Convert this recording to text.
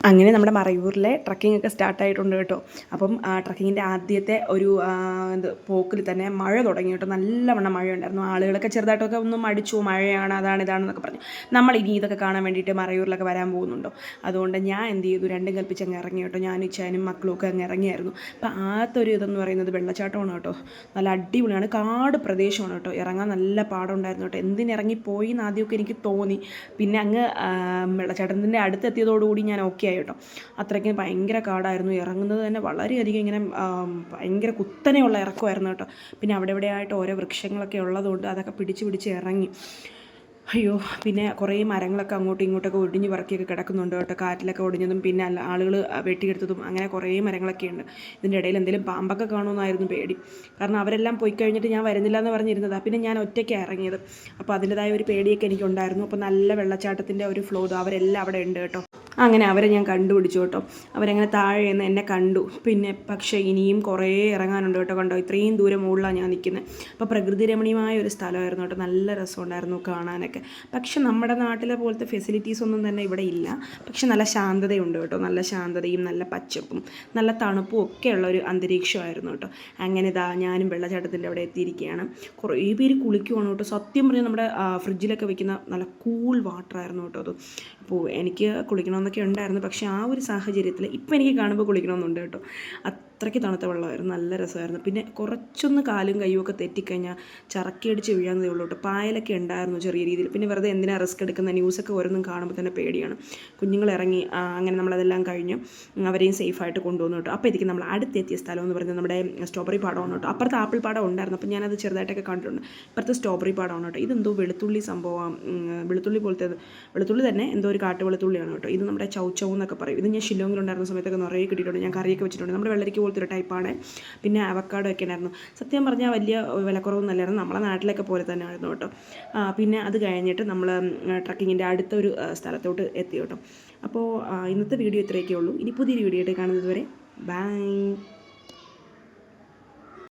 അങ്ങനെ നമ്മുടെ മറയൂരിലെ ട്രക്കിംഗ് ഒക്കെ സ്റ്റാർട്ടായിട്ടുണ്ട് കേട്ടോ. അപ്പം ട്രക്കിങ്ങിൻ്റെ ആദ്യത്തെ ഒരു പോക്കിൽ തന്നെ മഴ തുടങ്ങി കേട്ടോ. നല്ലവണ്ണം മഴയുണ്ടായിരുന്നു. ആളുകളൊക്കെ ചെറുതായിട്ടൊക്കെ ഒന്ന് മടിച്ചു, മഴയാണ് അതാണ് ഇതാണെന്നൊക്കെ പറഞ്ഞു. നമ്മൾ ഇനി ഇതൊക്കെ കാണാൻ വേണ്ടിയിട്ട് മറയൂരിലൊക്കെ വരാൻ പോകുന്നുണ്ടോ, അതുകൊണ്ട് ഞാൻ എന്ത് ചെയ്തു, രണ്ടും കൽപ്പിച്ച് അങ്ങ് ഇറങ്ങി കേട്ടോ. ഞാൻ ഇച്ചാനും മക്കളും ഒക്കെ അങ്ങ് ഇറങ്ങിയായിരുന്നു. അപ്പം ആദ്യത്തെ ഒരു ഇതെന്ന് പറയുന്നത് വെള്ളച്ചാട്ടമാണ് കേട്ടോ. നല്ല അടിപൊളിയാണ്, കാട് പ്രദേശമാണ് കേട്ടോ. ഇറങ്ങാൻ നല്ല പാടുണ്ടായിരുന്നു കേട്ടോ. എന്തിനിറങ്ങിപ്പോയി എന്ന് ആദ്യമൊക്കെ എനിക്ക് തോന്നി. പിന്നെ അങ്ങ് വെള്ളച്ചാട്ടത്തിൻ്റെ അടുത്തെത്തിയതോടുകൂടി ഞാൻ ഓക്കെ ആയി കേട്ടോ. അത്രയ്ക്ക് ഭയങ്കര കാടായിരുന്നു. ഇറങ്ങുന്നത് തന്നെ വളരെയധികം ഇങ്ങനെ ഭയങ്കര കുത്തനെയുള്ള ഇറക്കമായിരുന്നു കേട്ടോ. പിന്നെ അവിടെ ഇവിടെയായിട്ട് ഓരോ വൃക്ഷങ്ങളൊക്കെ ഉള്ളതുകൊണ്ട് അതൊക്കെ പിടിച്ച് ഇറങ്ങി. അയ്യോ, പിന്നെ കുറേ മരങ്ങളൊക്കെ അങ്ങോട്ടും ഇങ്ങോട്ടൊക്കെ ഒടിഞ്ഞ് പറക്കിയൊക്കെ കിടക്കുന്നുണ്ട് കേട്ടോ. കാറ്റിലൊക്കെ ഒടിഞ്ഞതും പിന്നെ ആളുകൾ വെട്ടിയെടുത്തതും അങ്ങനെ കുറേ മരങ്ങളൊക്കെ ഉണ്ട്. ഇതിൻ്റെ ഇടയിൽ എന്തെങ്കിലും പാമ്പൊക്കെ കാണുമെന്നായിരുന്നു പേടി. കാരണം അവരെല്ലാം പോയി കഴിഞ്ഞിട്ട് ഞാൻ വരുന്നില്ല എന്ന് പറഞ്ഞിരുന്നതാണ്. പിന്നെ ഞാൻ ഒറ്റയ്ക്കാണ് ഇറങ്ങിയത്. അപ്പോൾ അതിൻ്റെതായ ഒരു പേടിയൊക്കെ എനിക്കുണ്ടായിരുന്നു. അപ്പോൾ നല്ല വെള്ളച്ചാട്ടത്തിൻ്റെ ഒരു ഫ്ലോ അവരെല്ലാം അവിടെ ഉണ്ട് കേട്ടോ. അങ്ങനെ അവരെ ഞാൻ കണ്ടുപിടിച്ചു കേട്ടോ. അവരങ്ങനെ താഴെ നിന്ന് എന്നെ കണ്ടു. പിന്നെ പക്ഷേ ഇനിയും കുറേ ഇറങ്ങാനുണ്ട് കേട്ടോ. കണ്ടോ, ഇത്രയും ദൂരം മുകളിലാണ് ഞാൻ നിൽക്കുന്നത്. അപ്പോൾ പ്രകൃതി രമണീയമായ ഒരു സ്ഥലമായിരുന്നു കേട്ടോ. നല്ല രസമുണ്ടായിരുന്നു കാണാനൊക്കെ. പക്ഷെ നമ്മുടെ നാട്ടിലെ പോലത്തെ ഫെസിലിറ്റീസ് ഒന്നും തന്നെ ഇവിടെ ഇല്ല. പക്ഷെ നല്ല ശാന്തതയുണ്ട് കേട്ടോ. നല്ല ശാന്തതയും നല്ല പച്ചപ്പും നല്ല തണുപ്പും ഒക്കെയുള്ള ഒരു അന്തരീക്ഷമായിരുന്നു കേട്ടോ. അങ്ങനെ ഇതാ ഞാനും വെള്ളച്ചാട്ടത്തിൻ്റെ അവിടെ എത്തിയിരിക്കുകയാണ്. കുറേ പേര് കുളിക്കുവാണ് കേട്ടോ. സത്യം പറഞ്ഞാൽ നമ്മുടെ ഫ്രിഡ്ജിലൊക്കെ വെക്കുന്ന നല്ല കൂൾ വാട്ടറായിരുന്നു കേട്ടോ അത്. അപ്പോൾ എനിക്ക് കുളിക്കണമെന്നൊക്കെ ഉണ്ടായിരുന്നു. പക്ഷേ ആ ഒരു സാഹചര്യത്തിൽ ഇപ്പം എനിക്ക് കാണുമ്പോൾ കുളിക്കണമെന്നുണ്ട് കേട്ടോ. അത്രയ്ക്ക് തണുത്ത വെള്ളമായിരുന്നു, നല്ല രസമായിരുന്നു. പിന്നെ കുറച്ചൊന്ന് കാലും കയ്യും ഒക്കെ തെറ്റിക്കഴിഞ്ഞാൽ ചറക്കിയടിച്ച് വീഴാന്നതേ ഉള്ളൂ കേട്ടോ. പായലൊക്കെ ഉണ്ടായിരുന്നു ചെറിയ രീതിയിൽ. പിന്നെ വെറുതെ എന്തിനാ റിസ്ക് എടുക്കുന്ന, ന്യൂസൊക്കെ ഓരോന്നും കാണുമ്പോൾ തന്നെ പേടിയാണ്. കുഞ്ഞുങ്ങൾ ഇറങ്ങി. അങ്ങനെ നമ്മളതെല്ലാം കഴിഞ്ഞ് അവരെയും സേഫായിട്ട് കൊണ്ടുവന്നു കേട്ടോ. അപ്പോൾ ഇതിക്ക് നമ്മൾ അടുത്തെത്തിയ സ്ഥലം എന്ന് പറയുന്നത് നമ്മുടെ സ്ട്രോബെറി പാടമാണ് കേട്ടോ. അപ്പുറത്ത് ആപ്പിൾ പാടം ഉണ്ടായിരുന്നു, അപ്പോൾ ഞാനത് ചെറുതായിട്ടൊക്കെ കണ്ടിട്ടുണ്ട്. ഇപ്പുറത്ത് സ്ട്രോബെറി പാടമാണ് കേട്ടോ. ഇതെന്തോ വെളുത്തുള്ളി സംഭവം, വെളുത്തുള്ളി പോലത്തെ വെളുത്തുള്ളി തന്നെ, എന്തോ ഒരു കാട്ടുവെളുത്തുള്ളിയാണ് കേട്ടോ. ഇത് നമ്മുടെ ചൗ എന്നൊക്കെ പറയും. ഇത് ഞാൻ ഷില്ലോങ്ങിലുണ്ടായിരുന്ന സമയത്തൊക്കെ നിറയെ കിട്ടിയിട്ടുണ്ട്. ഞാൻ കറിയൊക്കെ വെച്ചിട്ടുണ്ട്. നമ്മുടെ വെള്ളരിക്ക പോലത്തെ ഒരു ടൈപ്പാണ്. പിന്നെ അവക്കാഡോ ഒക്കെ ഉണ്ടായിരുന്നു. സത്യം പറഞ്ഞാൽ വലിയ വിലക്കുറവൊന്നുമല്ലായിരുന്നു, നമ്മളെ നാട്ടിലൊക്കെ പോലെ തന്നെ ആയിരുന്നു കേട്ടോ. പിന്നെ അത് കഴിഞ്ഞിട്ട് നമ്മൾ ട്രക്കിങ്ങിൻ്റെ അടുത്തൊരു സ്ഥലത്തോട്ട് എത്തി കേട്ടോ. അപ്പോൾ ഇന്നത്തെ വീഡിയോ ഇത്രയൊക്കെ ഉള്ളൂ. ഇനി പുതിയൊരു വീഡിയോ ആയിട്ട് കാണുന്നത് വരെ ബൈ.